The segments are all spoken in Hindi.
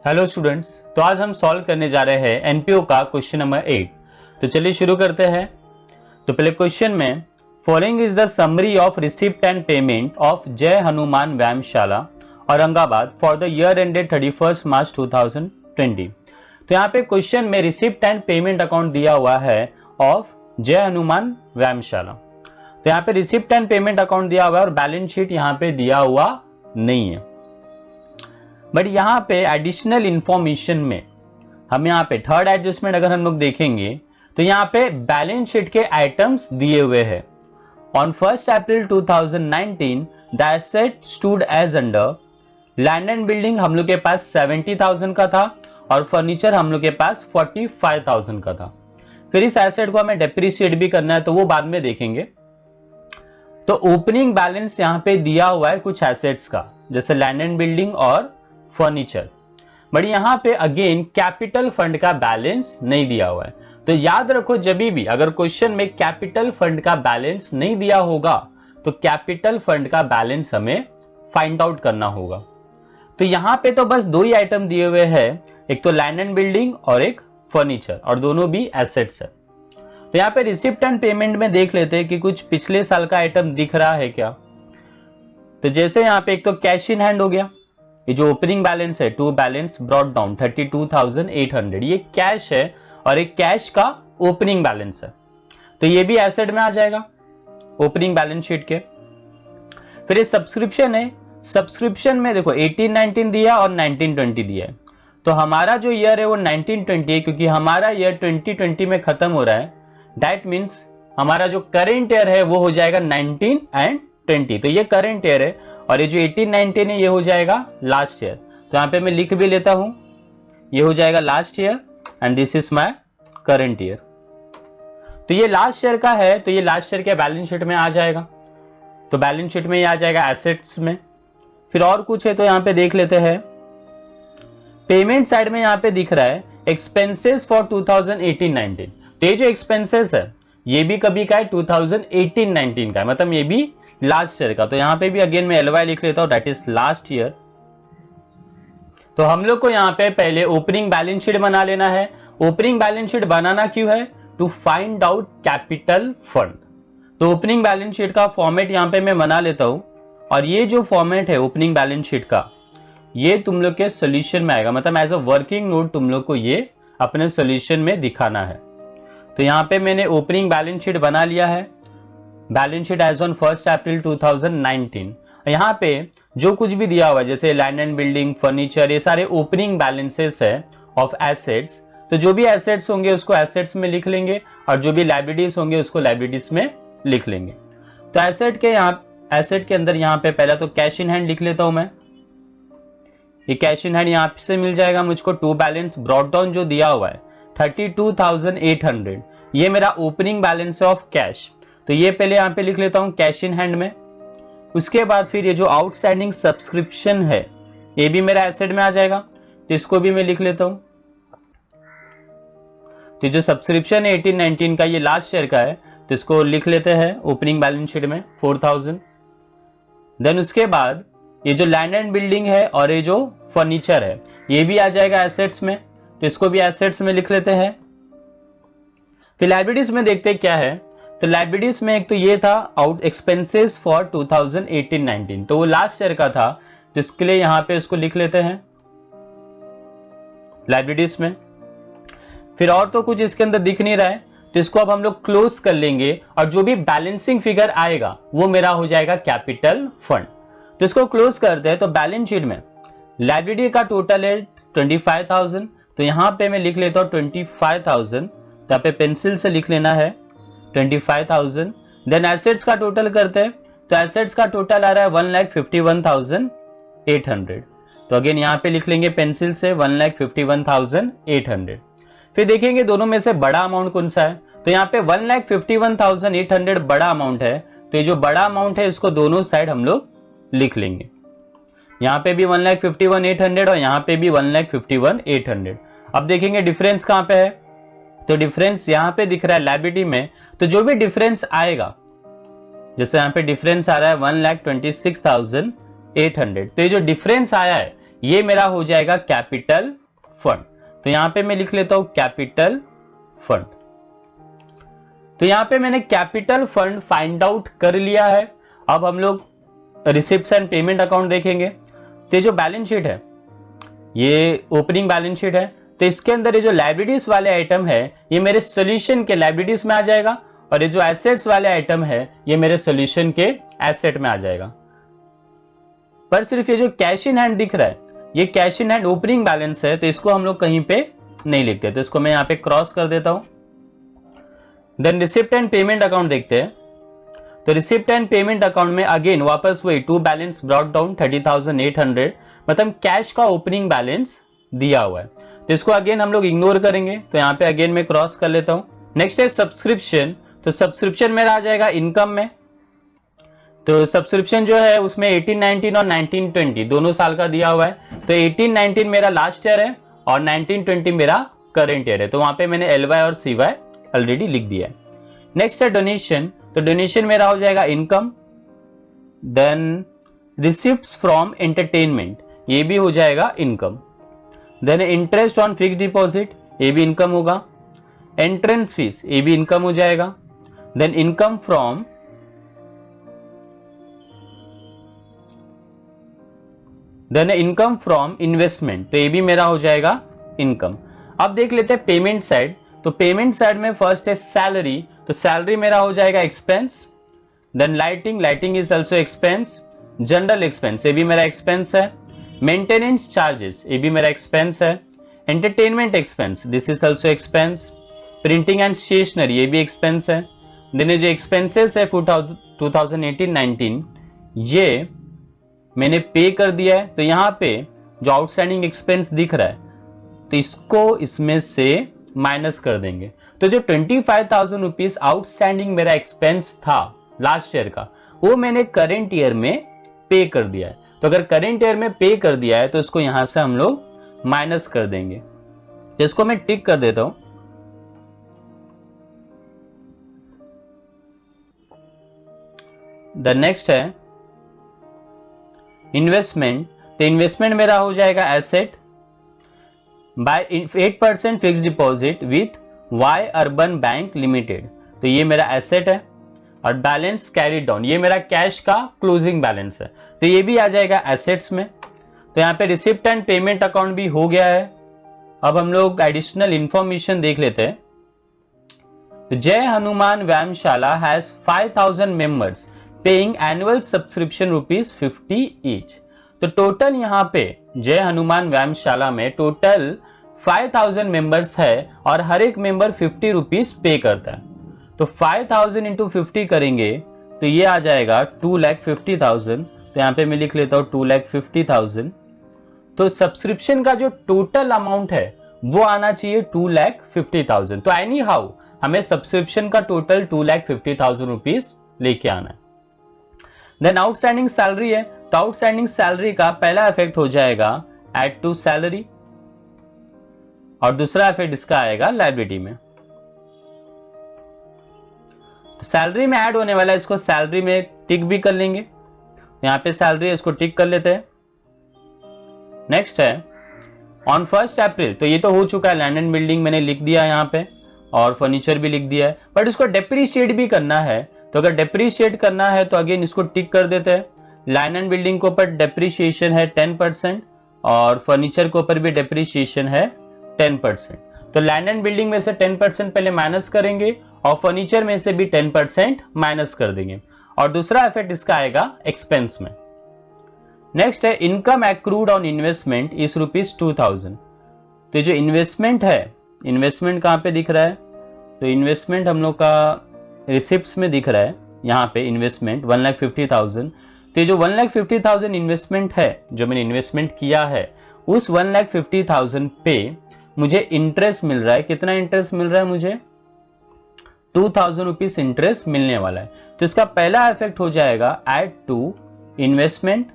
हेलो स्टूडेंट्स, तो आज हम सॉल्व करने जा रहे हैं एनपीओ का क्वेश्चन नंबर 8। तो चलिए शुरू करते हैं। तो पहले क्वेश्चन में following is the summary of receipt and payment of जय हनुमान व्यायामशाला Aurangabad for the year ended 31 March 2020। तो यहाँ पे क्वेश्चन में रिसिप्ट एंड पेमेंट अकाउंट दिया हुआ है ऑफ जय हनुमान व्यायामशाला। तो यहाँ पे रिसिप्ट एंड पेमेंट अकाउंट दिया हुआ है और बैलेंस शीट यहाँ पे दिया हुआ नहीं है। बट यहाँ पे एडिशनल इंफॉर्मेशन में हम यहाँ पे थर्ड एडजस्टमेंट अगर हम लोग देखेंगे तो यहाँ पे बैलेंस शीट के आइटम्स दिए हुए हैं। On 1 April 2019 the asset stood as under land and building हम लोग के पास 70,000 का था और फर्नीचर हम लोग के पास 45,000 का था। फिर इस एसेट को हमें डेप्रिसिएट भी करना है तो वो बाद में देखेंगे। तो ओपनिंग बैलेंस यहाँ पे दिया हुआ है कुछ एसेट्स का, जैसे लैंड एंड बिल्डिंग और फर्नीचर। बट यहां पे अगेन कैपिटल फंड का बैलेंस नहीं दिया हुआ है। तो याद रखो, जब भी अगर क्वेश्चन में कैपिटल फंड का बैलेंस नहीं दिया होगा तो कैपिटल फंड का बैलेंस हमें फाइंड आउट करना होगा। तो यहां पे तो बस दो ही आइटम दिए हुए हैं, एक तो लैंड एंड बिल्डिंग और एक फर्नीचर, और दोनों भी एसेट्स है। तो यहाँ पे रिसिप्ट एंड पेमेंट में देख लेते हैं कि कुछ पिछले साल का आइटम दिख रहा है क्या। तो जैसे यहाँ पे एक तो कैश इन हैंड हो गया, ये जो ओपनिंग बैलेंस है टू बैलेंस ब्रॉट डाउन 32,800, ये कैश है और एक कैश का ओपनिंग बैलेंस है। तो ये भी एसेट में आ जाएगा ओपनिंग बैलेंस शीट के। फिर ये सब्सक्रिप्शन है, सब्सक्रिप्शन में देखो 18-19 दिया और 19-20 दिया है। तो हमारा जो ईयर है वो 19-20 है, क्योंकि हमारा ईयर 2020 में खत्म हो रहा है। दैट मीन्स हमारा जो करेंट ईयर है वो हो जाएगा 19 एंड 20। तो ये करेंट ईयर है और ये जो 18-19 है ये हो जाएगा लास्ट ईयर। तो यहाँ पे मैं लिख भी लेता हूं, ये हो जाएगा last year and this is my current year. तो ये लास्ट ईयर का है, तो ये लास्ट ईयर के बैलेंस शीट में आ जाएगा। तो बैलेंस शीट में ये आ जाएगा एसेट्स में। फिर और कुछ है तो यहाँ पे देख लेते हैं। पेमेंट साइड में यहाँ पे दिख रहा है एक्सपेंसेस फॉर 2018-19। तो ये जो एक्सपेंसेस है ये भी कभी का है 2018-19 का है, मतलब ये भी लास्ट ईयर का। तो यहां पे भी अगेन मैं LY लिख लेता हूं, दैट इज लास्ट ईयर। तो हम लोग को यहां पे पहले ओपनिंग बैलेंस शीट बना लेना है। ओपनिंग बैलेंस शीट बनाना क्यों है? To find out capital fund. तो ओपनिंग बैलेंस शीट का फॉर्मेट यहां पे मैं बना लेता हूं, और ये जो फॉर्मेट है ओपनिंग बैलेंस शीट का ये तुम लोग के सोल्यूशन में आएगा, मतलब एज अ वर्किंग नोट तुम लोग को ये अपने सोल्यूशन में दिखाना है। तो यहां पे मैंने ओपनिंग बैलेंस शीट बना लिया है, balance sheet as on 1 April 2019। यहाँ पे जो कुछ भी दिया हुआ है जैसे लैंड एंड बिल्डिंग, फर्नीचर, ये सारे ओपनिंग बैलेंसेस है ऑफ एसेट्स। तो जो भी एसेट्स होंगे उसको एसेट्स में लिख लेंगे और जो भी लायबिलिटीज होंगे उसको लायबिलिटीज में लिख लेंगे। तो एसेट के अंदर यहाँ पे पहला तो कैश इन हैंड लिख लेता हूं मैं। ये कैश इन हैंड यहाँ से मिल जाएगा मुझको। टू बैलेंस ब्रॉट डाउन जो दिया हुआ है 32,800, ये मेरा ओपनिंग बैलेंस है ऑफ कैश। तो ये पहले यहां पे लिख लेता हूं कैश इन हैंड में। उसके बाद फिर ये जो आउटस्टैंडिंग सब्सक्रिप्शन है ये भी मेरा एसेट में आ जाएगा, तो इसको भी मैं लिख लेता हूं। तो जो सब्सक्रिप्शन है 18-19 का, ये लास्ट ईयर का है, तो इसको लिख लेते हैं ओपनिंग बैलेंस शीट में 4,000। देन उसके बाद ये जो लैंड एंड बिल्डिंग है और ये जो फर्नीचर है ये भी आ जाएगा एसेट्स में, तो इसको भी एसेट्स में लिख लेते हैं। फिर लायबिलिटीज में देखते हैं क्या है। तो लायबिलिटीज में एक तो ये था आउट एक्सपेंसेस फॉर 2018-19, तो वो लास्ट ईयर का था, तो इसके लिए यहां पे इसको लिख लेते हैं लायबिलिटीज में। फिर और तो कुछ इसके अंदर दिख नहीं रहा है, तो इसको अब हम लोग क्लोज कर लेंगे और जो भी बैलेंसिंग फिगर आएगा वो मेरा हो जाएगा कैपिटल फंड। तो इसको क्लोज करते हैं। तो बैलेंस शीट में लायबिलिटी का टोटल है 25,000, तो यहां पे मैं लिख लेता हूं 25,000। तो यहाँ पे पेंसिल से लिख लेना है 25,000। देन एसेट्स का टोटल करते हैं, तो एसेट्स का टोटल आ रहा है 1,51,800। तो अगेन यहाँ पे लिख लेंगे पेंसिल से 1,51,800। फिर देखेंगे दोनों में से बड़ा अमाउंट कौन सा है। तो यहाँ पे 1,51,800 बड़ा अमाउंट है, तो ये जो बड़ा अमाउंट है इसको दोनों साइड हम लोग लिख लेंगे। यहाँ पे भी 1,51,800 और यहाँ पे भी 1,51,800। अब देखेंगे डिफरेंस कहाँ पे है। तो डिफरेंस यहाँ पे दिख रहा है लायबिलिटी में, तो जो भी डिफरेंस आएगा, जैसे यहाँ पे डिफरेंस आ रहा है 1,26,800, तो ये जो डिफरेंस आया है ये मेरा हो जाएगा कैपिटल फंड। तो यहां पे मैं लिख लेता हूं कैपिटल फंड। तो यहां पे मैंने कैपिटल फंड फाइंड आउट कर लिया है। अब हम लोग रिसिप्ट्स एंड पेमेंट अकाउंट देखेंगे। तो जो बैलेंस शीट है ये ओपनिंग बैलेंस शीट है, तो इसके अंदर ये जो लाइबिलिटीज वाले आइटम है ये मेरे सोल्यूशन के लाइबिलिटीज में आ जाएगा, और ये जो एसेट्स वाले आइटम है ये मेरे सोल्यूशन के एसेट में आ जाएगा। पर सिर्फ ये जो कैश इन हैंड दिख रहा है ये cash in hand opening balance है, तो इसको हम लोग कहीं पे नहीं लिखते, तो इसको मैं यहां पे क्रॉस कर देता हूं। Then receipt and payment account देखते हैं। तो रिसिप्ट एंड पेमेंट अकाउंट में अगेन वापस वही टू बैलेंस ब्रॉट डाउन 30,800, मतलब कैश का ओपनिंग बैलेंस दिया हुआ है, तो इसको अगेन हम लोग इग्नोर करेंगे। तो यहाँ पे अगेन मैं क्रॉस कर लेता हूं। नेक्स्ट है सब्सक्रिप्शन। तो सब्सक्रिप्शन मेरा आ जाएगा इनकम में। तो सब्सक्रिप्शन जो है उसमें 18-19 और 19-20 दोनों साल का दिया हुआ है। तो 18-19 मेरा लास्ट ईयर है और 19-20 मेरा करंट ईयर है, तो वहां पे मैंने LY और CY ऑलरेडी लिख दिया है। नेक्स्ट है डोनेशन। तो डोनेशन मेरा हो जाएगा income. Then receipts from entertainment, ये भी हो जाएगा income. Then interest on fix deposit, ये भी इनकम होगा। एंट्रेंस फीस, ये भी इनकम हो जाएगा। देन इनकम फ्रॉम इन्वेस्टमेंट, तो ये भी मेरा हो जाएगा इनकम। अब देख लेते हैं पेमेंट साइड। तो पेमेंट साइड में फर्स्ट है सैलरी। तो सैलरी मेरा हो जाएगा expense. Then lighting is also expense. General expense, ये भी मेरा एक्सपेंस है। मेंटेनेंस चार्जेस, ये भी मेरा एक्सपेंस है। Entertainment expense, this is also expense. Printing and stationery, ये भी एक्सपेंस है। देन जो एक्सपेंसेस है 2018-19 ये मैंने पे कर दिया है। तो यहां पे जो आउटस्टैंडिंग एक्सपेंस दिख रहा है तो इसको इसमें से माइनस कर देंगे। तो जो 25,000 रुपीज आउटस्टैंडिंग मेरा एक्सपेंस था लास्ट ईयर का, वो मैंने करंट ईयर में पे कर दिया है। तो अगर करंट ईयर में पे कर दिया है तो इसको यहां से हम लोग माइनस कर देंगे। तो इसको मैं टिक कर देता हूं। द नेक्स्ट है इन्वेस्टमेंट। तो इन्वेस्टमेंट मेरा हो जाएगा asset by 8% fix deposit with Y urban bank limited, तो ये मेरा एसेट है। और बैलेंस कैरिड डाउन, ये मेरा कैश का क्लोजिंग बैलेंस है, तो ये भी आ जाएगा एसेट्स में। तो यहाँ पे रिसिप्ट एंड पेमेंट अकाउंट भी हो गया है। अब हम लोग एडिशनल इंफॉर्मेशन देख लेते हैं। तो जय हनुमान व्यायामशाला has 5,000 members paying annual subscription ₹50 each. तो टोटल यहाँ पे जय हनुमान व्यायामशाला में टोटल 5,000 मेंबर्स है और हर एक मेंबर ₹50 पे करता है। तो 5,000 इंटू 50 करेंगे तो ये आ जाएगा 2,50,000। तो यहाँ पे मैं लिख लेता हूँ 2,50,000। तो सब्सक्रिप्शन का जो टोटल अमाउंट है वो आना चाहिए 2,50,000। तो एनी हाउ हमें सब्सक्रिप्शन का टोटल 2,50,000 रुपीज लेके आना है। देन आउटस्टैंडिंग सैलरी है। तो आउटस्टैंडिंग सैलरी का पहला इफेक्ट हो जाएगा एड टू सैलरी और दूसरा इफेक्ट इसका आएगा लायबिलिटी में। तो सैलरी में ऐड होने वाला है, इसको सैलरी में टिक भी कर लेंगे। यहां पे सैलरी है, इसको टिक कर लेते हैं। नेक्स्ट है ऑन 1 अप्रैल। तो ये तो हो चुका है, लैंड एंड बिल्डिंग मैंने लिख दिया यहाँ पे और फर्नीचर भी लिख दिया है, बट इसको डेप्रीशिएट भी करना है। तो अगर डेप्रीशिएट करना है तो अगेन इसको टिक कर देते हैं। लैंड एंड बिल्डिंग के ऊपर डेप्रीशिएशन है 10% और फर्नीचर के ऊपर भी डेप्रीशिएशन है 10%। तो लैंड एंड बिल्डिंग में से 10% पहले माइनस करेंगे और फर्नीचर में से भी 10% माइनस कर देंगे और दूसरा इफेक्ट इसका आएगा एक्सपेंस में। नेक्स्ट है income accrued on investment is ₹2,000। तो जो इन्वेस्टमेंट है, इन्वेस्टमेंट कहां पे दिख रहा है? तो इन्वेस्टमेंट हम लोग का रिसिप्ट्स में दिख रहा है। यहाँ पे इन्वेस्टमेंट 1,50,000। तो ये जो 1,50,000 इन्वेस्टमेंट है, जो मैंने इन्वेस्टमेंट किया है, उस 1,50,000 पे मुझे इंटरेस्ट मिल रहा है। कितना इंटरेस्ट मिल रहा है मुझे? 2,000 रुपीज इंटरेस्ट मिलने वाला है। तो इसका पहला इफेक्ट हो जाएगा एड टू इन्वेस्टमेंट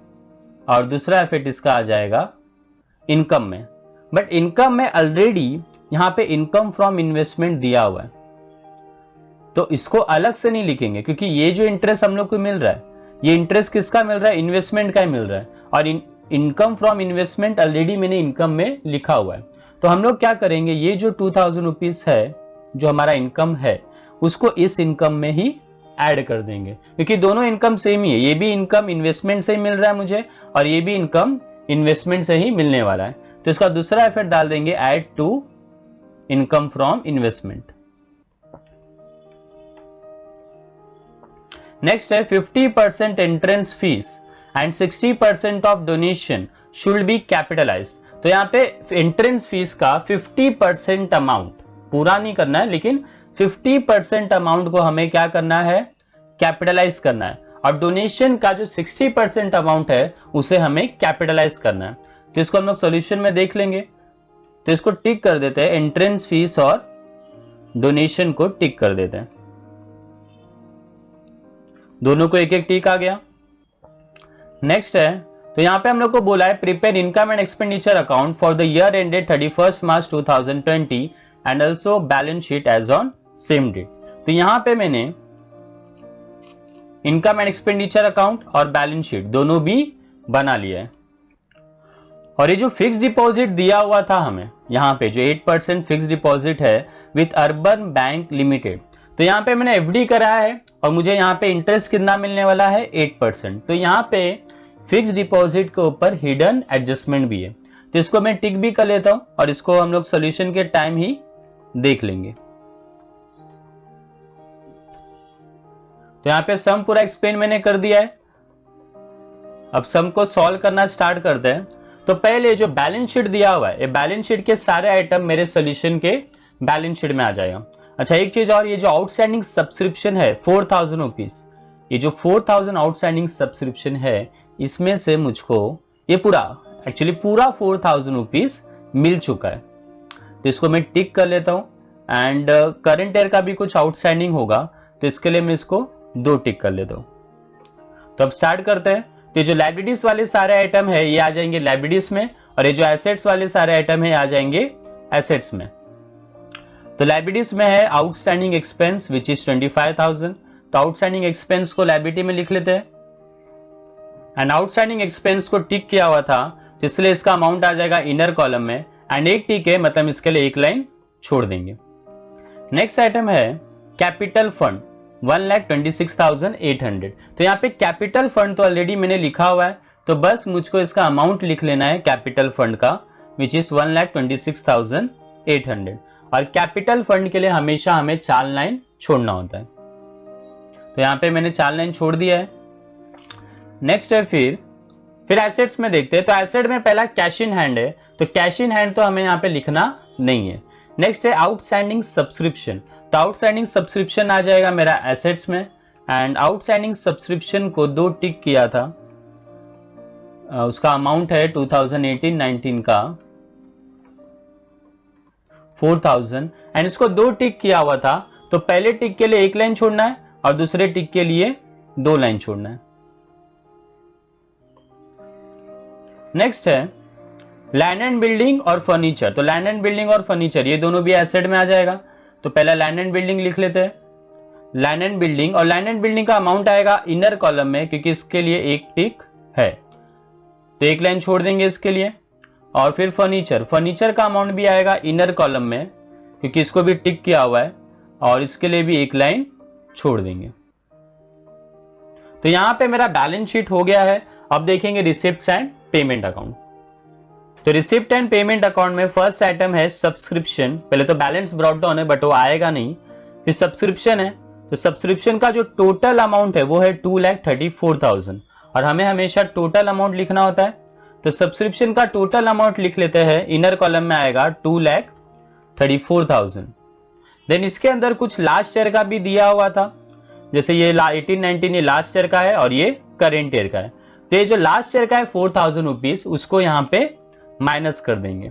और दूसरा इफेक्ट इसका आ जाएगा इनकम में। बट इनकम में ऑलरेडी यहाँ पे इनकम फ्रॉम इन्वेस्टमेंट दिया हुआ है, तो इसको अलग से नहीं लिखेंगे क्योंकि ये जो इंटरेस्ट हम लोग को मिल रहा है, ये इंटरेस्ट किसका मिल रहा है? इन्वेस्टमेंट का ही मिल रहा है। और इनकम फ्रॉम इन्वेस्टमेंट ऑलरेडी मैंने इनकम में लिखा हुआ है, तो हम लोग क्या करेंगे, ये जो 2000 रुपीज है जो हमारा इनकम है उसको इस इनकम में ही ऐड कर देंगे, क्योंकि दोनों इनकम सेम ही है। ये भी इनकम इन्वेस्टमेंट से ही मिल रहा है मुझे और ये भी इनकम इन्वेस्टमेंट से ही मिलने वाला है, तो इसका दूसरा एफर्ट डाल देंगे add to income from investment. Next है 50% entrance fees and 60% of donation should be capitalised. तो यहाँ पे एंट्रेंस फीस का 50% अमाउंट पूरा नहीं करना है, लेकिन 50% अमाउंट को हमें क्या करना है, कैपिटलाइज करना है, और डोनेशन का जो 60% अमाउंट है उसे हमें कैपिटलाइज करना है। तो इसको हम लोग सॉल्यूशन में देख लेंगे, तो इसको टिक कर देते हैं, एंट्रेंस फीस और डोनेशन को टिक कर देते हैं, दोनों को एक एक टिक आ गया। नेक्स्ट है, तो यहां पे हम लोग को बोला है prepare income and expenditure account for the year ended 31 March 2020 and also balance sheet as on same date. तो यहां पे मैंने इनकम एंड एक्सपेंडिचर अकाउंट और बैलेंस शीट दोनों भी बना लिया है। और ये जो फिक्स डिपॉजिट दिया हुआ था हमें यहाँ पे जो 8% फिक्स डिपॉजिट है विथ अर्बन बैंक लिमिटेड, तो यहाँ पे मैंने एफडी कराया है और मुझे यहाँ पे इंटरेस्ट कितना मिलने वाला है 8%। तो यहाँ पे फिक्स डिपॉजिट के ऊपर हिडन एडजस्टमेंट भी है, तो इसको मैं टिक भी कर लेता हूं और इसको हम लोग सॉल्यूशन के टाइम ही देख लेंगे। तो यहाँ पे सम पूरा एक्सप्लेन मैंने कर दिया है, अब सम को सॉल्व करना स्टार्ट करते हैं। तो पहले जो बैलेंस शीट दिया हुआ है, ये बैलेंस शीट के सारे आइटम मेरे सॉल्यूशन के बैलेंस शीट में आ जाएगा। अच्छा एक चीज और, ये जो आउटस्टैंडिंग सब्सक्रिप्शन है 4000 रुपीज, ये जो 4000 आउटस्टैंडिंग सब्सक्रिप्शन है इसमें से मुझको ये पूरा एक्चुअली पूरा 4000 रुपीज मिल चुका है, तो इसको मैं टिक कर लेता हूं। एंड करंट ईयर का भी कुछ आउटस्टैंडिंग होगा, तो इसके लिए मैं इसको 2 टिक कर लेता हूं। तो अब स्टार्ट करते हैं। तो जो लाइबिलिटीज वाले सारे आइटम है ये आ जाएंगे लाइबिलिटीज में, और ये जो एसेट्स वाले सारे आइटम है आ जाएंगे एसेट्स में। तो लाइबिलिटीज में है आउटस्टैंडिंग एक्सपेंस विच इज 25,000, तो आउटस्टैंडिंग एक्सपेंस को लाइबिलिटी में लिख लेते हैं। एंड आउटस्टैंडिंग एक्सपेंस को टिक किया हुआ था, तो इसलिए इसका अमाउंट आ जाएगा इनर कॉलम में, एंड एक टिक है मतलब इसके लिए एक लाइन छोड़ देंगे। नेक्स्ट आइटम है कैपिटल फंड 1,26,800, तो यहाँ पे कैपिटल फंड तो ऑलरेडी मैंने लिखा हुआ है, तो बस मुझको इसका अमाउंट लिख लेना है कैपिटल फंड का, विच इज 1,26,800, और कैपिटल फंड के लिए हमेशा हमें 4 लाइन छोड़ना होता है, तो यहाँ पे मैंने 4 लाइन छोड़ दिया है। नेक्स्ट है फिर एसेट्स में देखते हैं। तो एसेट में पहला कैश इन हैंड है, तो कैश इन हैंड तो हमें यहाँ पे लिखना नहीं है। नेक्स्ट है आउटस्टैंडिंग सब्सक्रिप्शन, तो आउटस्टैंडिंग सब्सक्रिप्शन आ जाएगा मेरा एसेट्स में, एंड आउटस्टैंडिंग सब्सक्रिप्शन को 2 टिक किया था, उसका अमाउंट है 2018-19 का 4000, एंड इसको 2 टिक किया हुआ था, तो पहले टिक के लिए 1 लाइन छोड़ना है और दूसरे टिक के लिए 2 लाइन छोड़ना है। नेक्स्ट है लैंड एंड बिल्डिंग और फर्नीचर, तो लैंड एंड बिल्डिंग और फर्नीचर ये दोनों भी एसेट में आ जाएगा, तो पहला लैंड एंड बिल्डिंग लिख लेते हैं, लैंड एंड बिल्डिंग, और लैंड एंड बिल्डिंग का अमाउंट आएगा इनर कॉलम में क्योंकि इसके लिए 1 टिक है, तो 1 लाइन छोड़ देंगे इसके लिए। और फिर फर्नीचर का अमाउंट भी आएगा इनर कॉलम में क्योंकि इसको भी टिक किया हुआ है, और इसके लिए भी 1 लाइन छोड़ देंगे। तो यहां पे मेरा बैलेंस शीट हो गया है। अब देखेंगे रिसिप्ट्स एंड पेमेंट अकाउंट। तो रिसिप्ट एंड पेमेंट अकाउंट में फर्स्ट आइटम है सब्सक्रिप्शन, पहले तो बैलेंस ब्रॉट डाउन है बट वो आएगा नहीं, फिर सब्सक्रिप्शन है, तो सब्सक्रिप्शन का जो टोटल अमाउंट है वो है 2,34,000, और हमें हमेशा टोटल अमाउंट लिखना होता है, तो सब्सक्रिप्शन का टोटल अमाउंट लिख लेते हैं, इनर कॉलम में आएगा 2,34,000। देन इसके अंदर कुछ लास्ट ईयर का भी दिया हुआ था, जैसे ये 18-19 ये लास्ट ईयर का है और ये करेंट ईयर का है, तो ये जो लास्ट ईयर का है 4,000 रुपीज उसको यहाँ पे माइनस कर देंगे।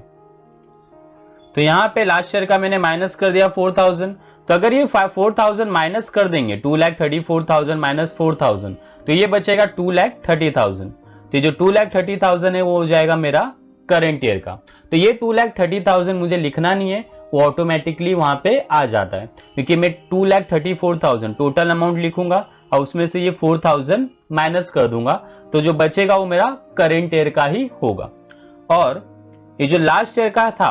तो यहाँ पे लास्ट ईयर का मैंने माइनस कर दिया 4,000, तो अगर ये 4,000 माइनस कर देंगे 2,34,000 माइनस 4,000 तो ये बचेगा 2,30,000, तो जो 2,30,000 है वो हो जाएगा मेरा करंट ईयर का। तो ये 2,30,000 मुझे लिखना नहीं है, वो ऑटोमेटिकली वहां पे आ जाता है क्योंकि मैं 2,34,000 टोटल अमाउंट लिखूंगा और उसमें से ये 4,000 माइनस कर दूंगा, तो जो बचेगा वो मेरा करेंट ईयर का ही होगा। और ये जो लास्ट ईयर का था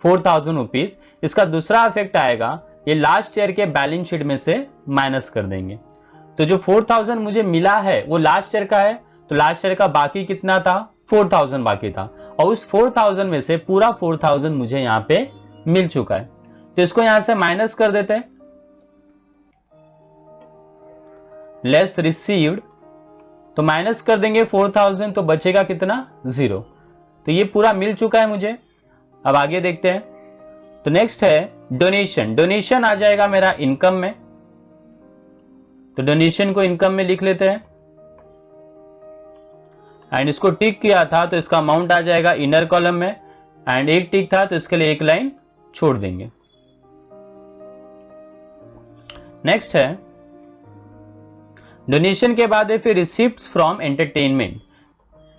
4000 रुपीज, इसका दूसरा इफेक्ट आएगा, ये लास्ट ईयर के बैलेंस शीट में से माइनस कर देंगे। तो जो 4000 मुझे मिला है वो लास्ट ईयर का है, तो लास्ट ईयर का बाकी कितना था, 4000 बाकी था, और उस 4000 में से पूरा 4000 मुझे यहाँ पे मिल चुका है। तो इसको यहां से माइनस कर देते हैं, लेस रिसीव्ड, तो माइनस कर देंगे 4000, तो बचेगा कितना, 0। तो ये पूरा मिल चुका है मुझे। अब आगे देखते हैं। तो नेक्स्ट है डोनेशन। डोनेशन आ जाएगा मेरा इनकम में, तो डोनेशन को इनकम में लिख लेते हैं, एंड इसको टिक किया था तो इसका अमाउंट आ जाएगा इनर कॉलम में, एंड एक टिक था तो इसके लिए एक लाइन छोड़ देंगे। नेक्स्ट है डोनेशन के बाद है फिर receipts from entertainment.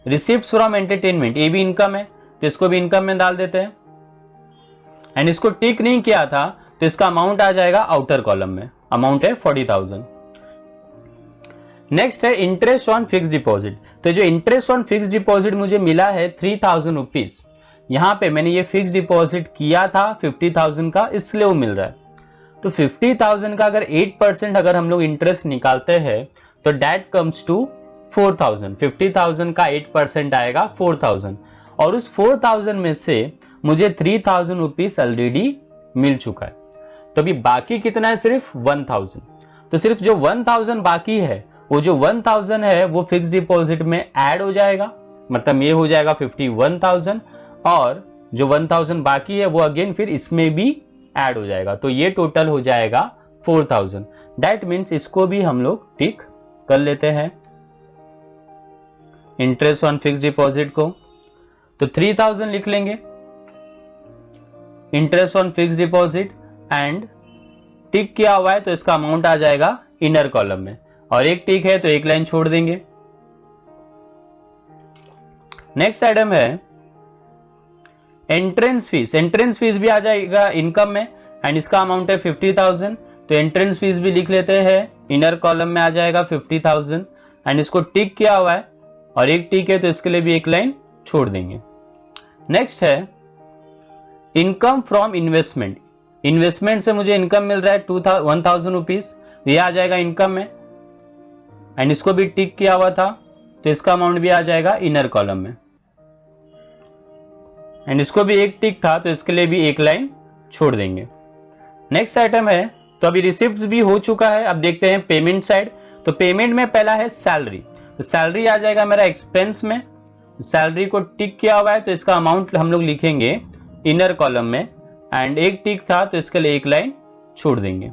Receipts from entertainment ये भी इनकम है, तो इसको भी इनकम में डाल देते हैं, एंड इसको टिक नहीं किया था तो इसका अमाउंट आ जाएगा आउटर कॉलम में, अमाउंट है 40,000। नेक्स्ट है इंटरेस्ट ऑन फिक्स डिपॉजिट। तो जो इंटरेस्ट ऑन फिक्स डिपॉजिट मुझे मिला है 3000 रुपीज, यहां पे मैंने ये फिक्स डिपॉजिट किया था 50,000 का, इसलिए वो मिल रहा है। तो 50,000 का अगर 8% अगर हम लोग इंटरेस्ट निकालते हैं तो डेट कम्स टू 4,000। 50,000 का 8% आएगा 4,000, और उस 4,000 में से मुझे 3,000 रुपीज ऑलरेडी मिल चुका है। तो अभी बाकी कितना है, सिर्फ 1,000। तो सिर्फ जो 1,000 बाकी है, वो जो 1,000 है वो फिक्स डिपॉजिट में ऐड हो जाएगा, मतलब ये हो जाएगा 51,000, और जो 1,000 बाकी है वो अगेन फिर इसमें भी ऐड हो जाएगा, तो ये टोटल हो जाएगा 4,000। दैट मीन्स इसको भी हम लोग टिक कर लेते हैं इंटरेस्ट ऑन फिक्स डिपॉजिट को। तो 3,000 लिख लेंगे interest on fix deposit, and tick किया हुआ है तो इसका अमाउंट आ जाएगा इनर कॉलम में, और एक टिक है तो एक लाइन छोड़ देंगे। नेक्स्ट आइटम है एंट्रेंस फीस। एंट्रेंस फीस भी आ जाएगा इनकम में, एंड इसका अमाउंट है 50,000, तो एंट्रेंस फीस भी लिख लेते हैं, इनर कॉलम में आ जाएगा 50,000, एंड इसको टिक किया हुआ है, और एक टिक है तो इसके लिए भी एक लाइन छोड़ देंगे। नेक्स्ट है इनकम फ्रॉम इन्वेस्टमेंट। इन्वेस्टमेंट से मुझे इनकम मिल रहा है 1,000 रुपीज, ये आ जाएगा इनकम में, एंड इसको भी टिक किया हुआ था तो इसका अमाउंट भी आ जाएगा इनर कॉलम में, एंड इसको भी एक टिक था तो इसके लिए भी एक लाइन छोड़ देंगे। नेक्स्ट आइटम है, तो अभी रिसिप्ट भी हो चुका है, अब देखते हैं पेमेंट साइड। तो पेमेंट में पहला है सैलरी, तो सैलरी आ जाएगा मेरा एक्सपेंस में, सैलरी को टिक किया हुआ है तो इसका अमाउंट हम लोग लिखेंगे इनर कॉलम में, एंड एक टिक था तो इसके लिए एक लाइन छोड़ देंगे।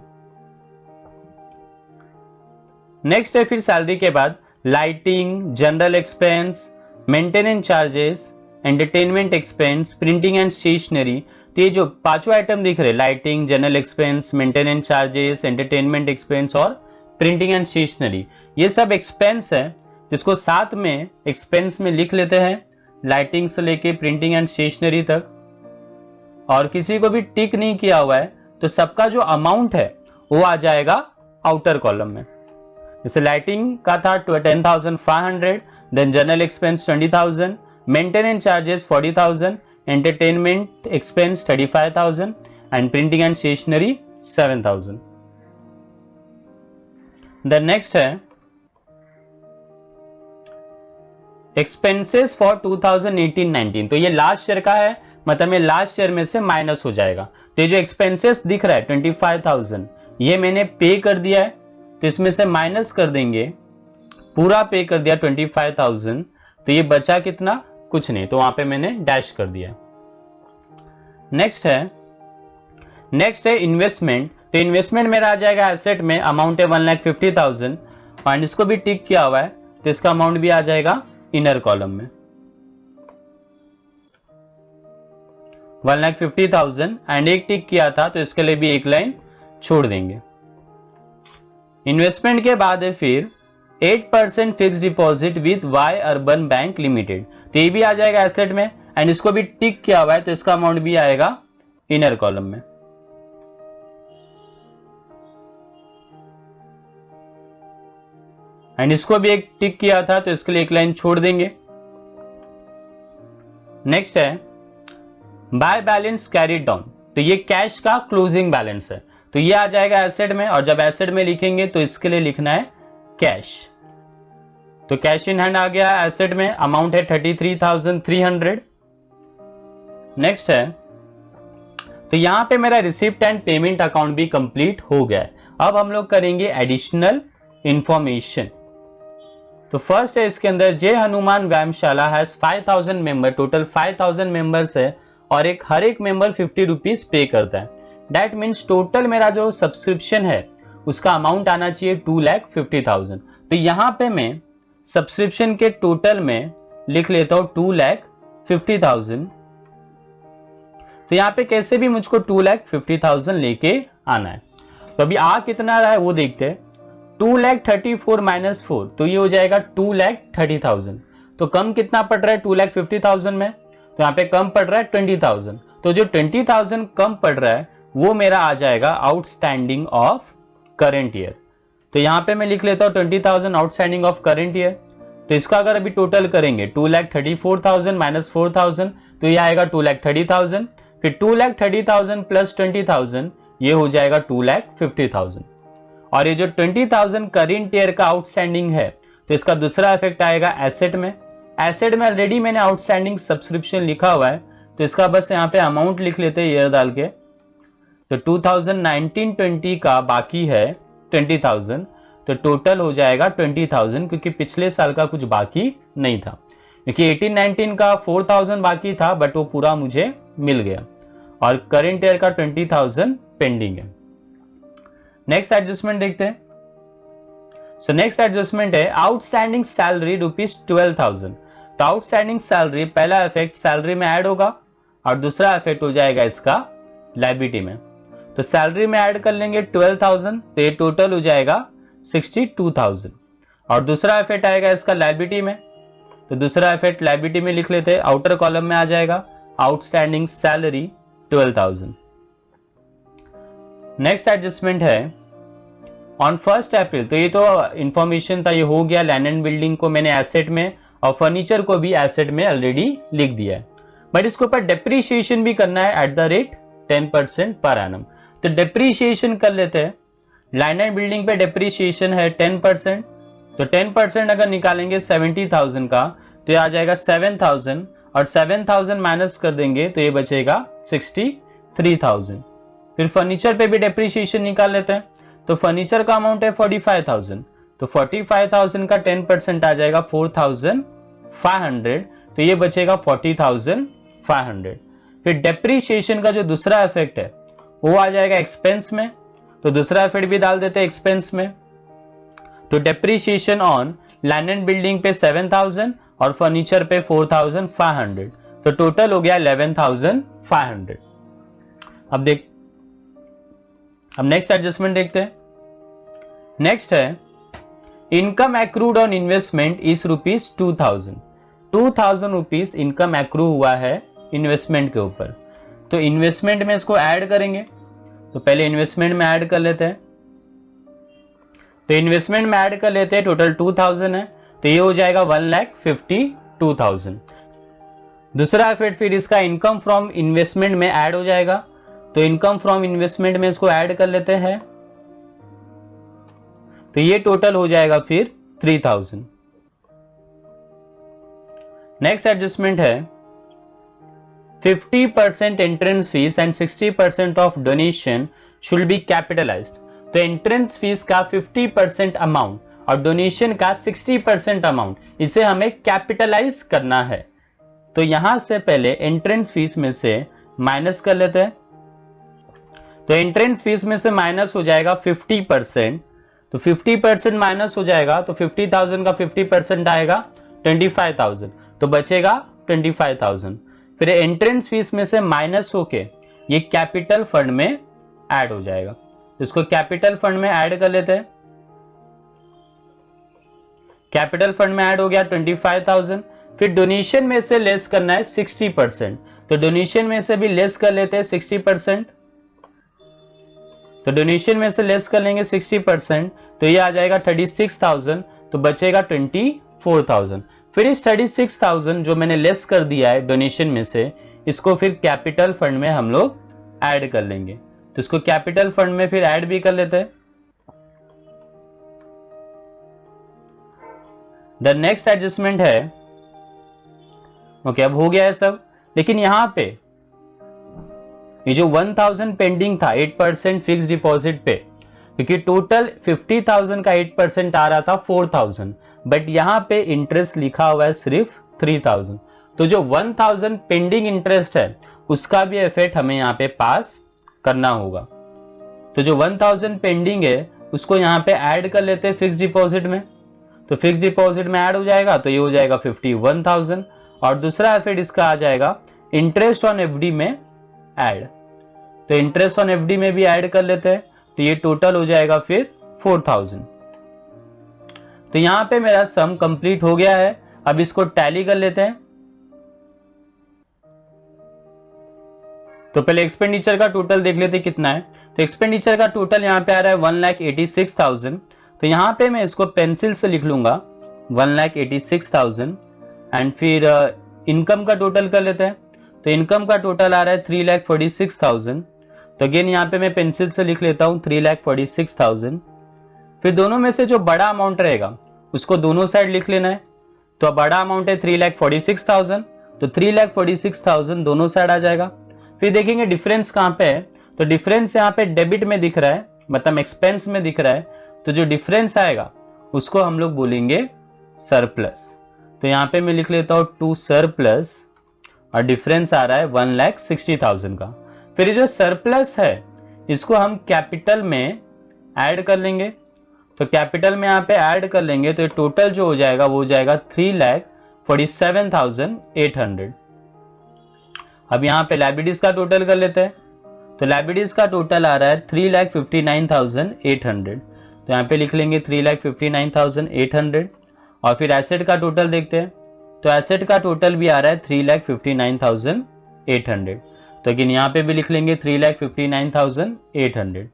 नेक्स्ट है फिर सैलरी के बाद lighting, general expense, maintenance charges, entertainment expense, printing and stationery. तो ये जो पांचों आइटम दिख रहे, lighting, general expense, maintenance charges, entertainment expense और प्रिंटिंग एंड स्टेशनरी, ये सब एक्सपेंस है, जिसको साथ में एक्सपेंस में लिख लेते हैं, लाइटिंग से लेके प्रिंटिंग एंड स्टेशनरी तक। और किसी को भी टिक नहीं किया हुआ है तो सबका जो अमाउंट है वो आ जाएगा आउटर कॉलम में। जैसे लाइटिंग का था 10,500, then general expense 20,000, maintenance charges 40,000, entertainment expense 35,000, and printing and stationery 7,000। Then next है एक्सपेंसेस फॉर 2018-19। तो ये लास्ट ईयर का है, मतलब ये लास्ट ईयर में से माइनस हो जाएगा। तो ये जो एक्सपेंसेस दिख रहा है 25,000, ये मैंने पे कर दिया है, तो इसमें से माइनस कर देंगे, पूरा पे कर दिया 25,000, तो ये बचा कितना, कुछ नहीं, तो वहां पे मैंने डैश कर दिया। नेक्स्ट है इन्वेस्टमेंट। तो इन्वेस्टमेंट मेरा आ जाएगा एसेट में, अमाउंट है 1,50,000, और इसको भी टिक किया हुआ है तो इसका अमाउंट भी आ जाएगा इनर कॉलम में 1,50,000, एंड एक टिक किया था तो इसके लिए भी एक लाइन छोड़ देंगे। इन्वेस्टमेंट के बाद है फिर 8% fix deposit with Y urban bank limited. तो ये भी आ जाएगा एसेट में, एंड इसको भी टिक किया हुआ है तो इसका अमाउंट भी आएगा इनर कॉलम में। एंड इसको भी एक टिक किया था तो इसके लिए एक लाइन छोड़ देंगे। नेक्स्ट है बाय बैलेंस कैरिड डाउन, तो ये कैश का क्लोजिंग बैलेंस है, तो ये आ जाएगा एसेट में, और जब एसेट में लिखेंगे तो इसके लिए लिखना है कैश। तो कैश इन हैंड आ गया एसेट में, अमाउंट है 33,300। नेक्स्ट है, तो यहां पे मेरा रिसिप्ट एंड पेमेंट अकाउंट भी कंप्लीट हो गया है। अब हम लोग करेंगे एडिशनल इंफॉर्मेशन। तो फर्स्ट है इसके अंदर जय हनुमान व्यायामशाला हैज 5,000 मेंबर, टोटल 5,000 मेंबर्स है और हर एक मेंबर 50 रुपीज पे करता है। दैट मीन्स टोटल मेरा जो सब्सक्रिप्शन है उसका अमाउंट आना चाहिए 2,50,000। तो यहां पे मैं सब्सक्रिप्शन के टोटल में लिख लेता हूं 2,50,000। तो यहां पे कैसे भी मुझको 2,50,000 लेके आना है। तो अभी आ कितना रहा है वो देखते हैं। 2,34,000 माइनस 4, तो ये हो जाएगा 2,30,000। तो कम कितना पड़ रहा है 2,50,000 में, तो यहाँ पे कम पड़ रहा है 20,000। तो जो 20,000 कम पड़ रहा है वो मेरा आ जाएगा आउटस्टैंडिंग ऑफ करंट ईयर। तो यहाँ पे मैं लिख लेता हूँ 20,000 आउटस्टैंडिंग ऑफ करंट ईयर। तो इसका अगर अभी टोटल करेंगे 2,34,000 माइनस 4,000, तो ये आएगा 2,30,000। फिर 2,30,000 प्लस 20,000, ये हो जाएगा 2,50,000। और ये जो 20,000 करंट ईयर का आउटस्टैंडिंग है, तो इसका दूसरा इफेक्ट आएगा एसेट में। एसेट में ऑलरेडी मैंने आउटस्टैंडिंग सब्सक्रिप्शन लिखा हुआ है, तो इसका बस यहाँ पे अमाउंट लिख लेते हैं ईयर डाल के। तो 2019-20 का बाकी है 20,000, तो टोटल हो जाएगा 20,000, क्योंकि पिछले साल का कुछ बाकी नहीं था। क्योंकि 18-19 का 4,000 बाकी था बट वो पूरा मुझे मिल गया, और करंट ईयर का 20,000 पेंडिंग है। नेक्स्ट एडजस्टमेंट देखते हैं। सो नेक्स्ट एडजस्टमेंट है आउटस्टैंडिंग सैलरी ₹12,000। तो आउटस्टैंडिंग सैलरी पहला इफेक्ट सैलरी में ऐड होगा और दूसरा इफेक्ट हो जाएगा इसका लायबिलिटी में। तो सैलरी में ऐड कर लेंगे 12,000, तो ये टोटल हो जाएगा 62,000। और दूसरा इफेक्ट आएगा इसका लायबिलिटी में, तो दूसरा इफेक्ट लायबिलिटी में लिख लेते हैं, आउटर कॉलम में आ जाएगा आउटस्टैंडिंग सैलरी 12,000। नेक्स्ट एडजस्टमेंट है ऑन 1 अप्रैल। तो ये तो इंफॉर्मेशन था, ये हो गया। लैंड एंड बिल्डिंग को मैंने एसेट में और फर्नीचर को भी एसेट में ऑलरेडी लिख दिया है, बट इसके ऊपर डेप्रीशिएशन भी करना है at the rate 10% per annum. तो डेप्रीशिएशन कर लेते हैं। लैंड एंड बिल्डिंग पे डेप्रीशिएशन है 10%, तो 10% अगर निकालेंगे 70,000 का, तो ये आ जाएगा 7,000, और 7,000 माइनस कर देंगे तो ये बचेगा 63,000। फिर फर्नीचर पे भी डेप्रीशिएशन निकाल लेते हैं। तो फर्नीचर का अमाउंट है 45,000, तो 45,000 का 10% आ जाएगा 4,500, तो ये बचेगा 40,500। फिर डेप्रीशिएशन का जो दूसरा इफेक्ट है वो आ जाएगा एक्सपेंस में, तो दूसरा इफेक्ट भी डाल देते हैं एक्सपेंस में। तो depreciation on land and building पे 7,000 और फर्नीचर पे 4,500, तो टोटल हो गया 11,500। अब नेक्स्ट एडजस्टमेंट देखते हैं। नेक्स्ट है income accrued on investment is ₹2,000। 2,000 rupees income accrue हुआ है इन्वेस्टमेंट के ऊपर। तो इन्वेस्टमेंट में इसको ऐड करेंगे, तो पहले इन्वेस्टमेंट में ऐड कर लेते हैं। तो इन्वेस्टमेंट में ऐड कर लेते हैं, टोटल 2,000 है, तो ये हो जाएगा 1,52,000। दूसरा इफेक्ट फिर इसका इनकम फ्रॉम इन्वेस्टमेंट में ऐड हो जाएगा, तो इनकम फ्रॉम इन्वेस्टमेंट में इसको ऐड कर लेते हैं, तो ये टोटल हो जाएगा फिर 3,000। नेक्स्ट एडजस्टमेंट है 50% entrance fees and 60% of donation should be capitalised. तो एंट्रेंस फीस का 50% अमाउंट और डोनेशन का 60% अमाउंट, इसे हमें कैपिटलाइज करना है। तो यहां से पहले एंट्रेंस फीस में से माइनस कर लेते हैं। तो एंट्रेंस फीस में से माइनस हो जाएगा 50%, तो 50% माइनस हो जाएगा, तो 50,000 का 50% आएगा 25,000, तो बचेगा 25,000। फिर एंट्रेंस फीस में से माइनस होके ये कैपिटल फंड में ऐड हो जाएगा, तो इसको कैपिटल फंड में ऐड कर लेते हैं। कैपिटल फंड में ऐड हो गया 25,000। फिर डोनेशन में से लेस करना है 60%, तो डोनेशन में से भी लेस कर लेते हैं 60%। तो डोनेशन में से लेस कर लेंगे 60%, तो ये आ जाएगा 36,000, तो बचेगा 24,000। फिर इस 36,000 जो मैंने लेस कर दिया है डोनेशन में से, इसको फिर कैपिटल फंड में हम लोग ऐड कर लेंगे। तो इसको कैपिटल फंड में फिर ऐड भी कर लेते हैं। द नेक्स्ट एडजस्टमेंट है, ओके अब हो गया है सब, लेकिन यहां पे ये जो 1000 पेंडिंग था 8% फिक्स डिपॉजिट पे, क्योंकि टोटल 50,000 का 8% आ रहा था 4,000, बट यहां पे इंटरेस्ट लिखा हुआ है सिर्फ 3,000। तो जो 1000 पेंडिंग इंटरेस्ट है उसका भी इफेक्ट हमें यहाँ पे पास करना होगा। तो जो 1000 पेंडिंग है उसको यहाँ पे ऐड कर लेते हैं फिक्स डिपॉजिट में। तो फिक्स डिपॉजिट में ऐड हो जाएगा तो ये हो जाएगा 51,000, और दूसरा इफेक्ट इसका आ जाएगा इंटरेस्ट ऑन एफडी में ऐड। तो इंटरेस्ट ऑन एफडी में भी ऐड कर लेते हैं, तो ये टोटल हो जाएगा फिर 4,000। तो यहां पे मेरा सम कंप्लीट हो गया है। अब इसको टैली कर लेते हैं। तो पहले एक्सपेंडिचर का टोटल देख लेते हैं कितना है। तो एक्सपेंडिचर का टोटल यहां पे आ रहा है 1,86,000। तो यहां पे मैं इसको पेंसिल से लिख लूंगा 1,86,000। एंड फिर इनकम का टोटल कर लेते हैं। तो इनकम का टोटल आ रहा है 3,46,000। तो अगेन यहाँ पे मैं पेंसिल से लिख लेता हूँ 3,46,000। फिर दोनों में से जो बड़ा अमाउंट रहेगा उसको दोनों साइड लिख लेना है। तो बड़ा अमाउंट है 3,46,000, तो 3,46,000 दोनों साइड आ जाएगा। फिर देखेंगे डिफरेंस कहाँ पे है। तो डिफरेंस यहाँ पे डेबिट में दिख रहा है, मतलब एक्सपेंस में दिख रहा है। तो जो डिफरेंस आएगा उसको हम लोग बोलेंगे सरप्लस। तो यहाँ पे मैं लिख लेता हूँ 2 सरप्लस, और डिफरेंस आ रहा है 1,60,000 का। फिर जो सरप्लस है इसको हम कैपिटल में ऐड कर लेंगे। तो कैपिटल में यहाँ पे ऐड कर लेंगे तो टोटल जो हो जाएगा वो हो जाएगा 3,47,800। अब यहाँ पे लायबिलिटीज का टोटल कर लेते हैं। तो लायबिलिटीज का टोटल आ रहा है 3,59,800। तो यहाँ पे लिख लेंगे 3,59,800। और फिर एसेट का टोटल देखते हैं। तो एसेट का टोटल भी आ रहा है 3,59,800। तो अगेन यहाँ पे भी लिख लेंगे 3,59,800।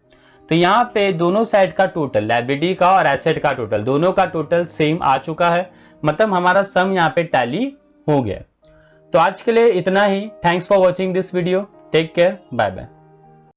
तो यहाँ पे दोनों साइड का टोटल, लायबिलिटी का और एसेट का टोटल, दोनों का टोटल सेम आ चुका है, मतलब हमारा सम यहाँ पे टैली हो गया। तो आज के लिए इतना ही। Thanks for watching this video. Take care, bye bye.